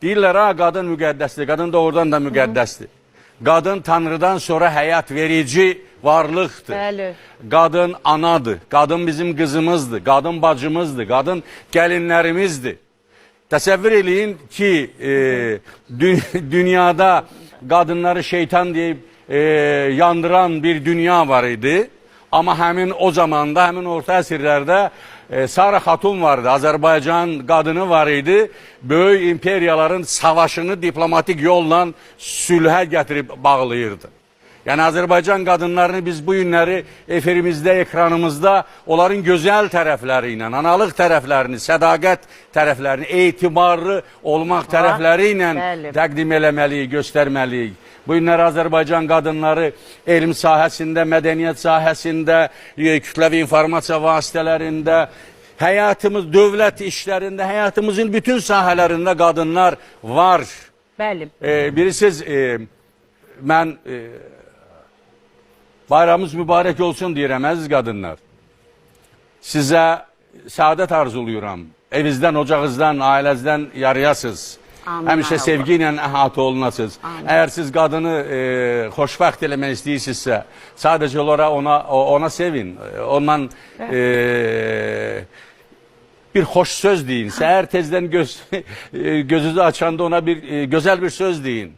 Deyirlər, ha, qadın müqəddəsdir, qadın doğrudan da müqəddəsdir. Qadın Tanrıdan sonra həyat verici varlıqdır. Bəli. Qadın anadır, qadın bizim qızımızdır, qadın bacımızdır, qadın gəlinlərimizdir. Təsəvvür eləyin ki, dünyada qadınları şeytan deyib yandıran bir dünya var idi. Amma həmin o zamanda, həmin orta əsrlərdə Sara Xatun vardı, Azərbaycan qadını var idi. Böyük imperiyaların savaşını diplomatik yolla sülhə gətirib bağlayırdı. Yəni Azərbaycan qadınlarını biz bu günləri efirimizdə, ekranımızda onların gözəl tərəfləri ilə, analıq tərəflərini, sədaqət tərəflərini, etibarlı olmaq tərəfləri ilə təqdim eləməliyik, göstərməliyik. Bu günlər Azərbaycan qadınları elm sahəsində, mədəniyyət sahəsində, kütləvi informasiya vasitələrində, həyatımız, dövlət işlərində, həyatımızın bütün sahələrində qadınlar var. Bəli. Bilirsiniz, mən bayramınız mübarək olsun deyirəm, əziz qadınlar. Sizə səadət arzuluyuram. Evinizdən, ocağınızdan, ailənizdən yarayasınız. Həmişə sevgi ilə əhatə olunasınız. Əgər siz qadını xoşbəxt eləmək istəyirsinizsə, sadəcə olaraq ona sevin. Ondan bir xoş söz deyin. Səhər tezdən gözünüzü açanda ona bir gözəl bir söz deyin.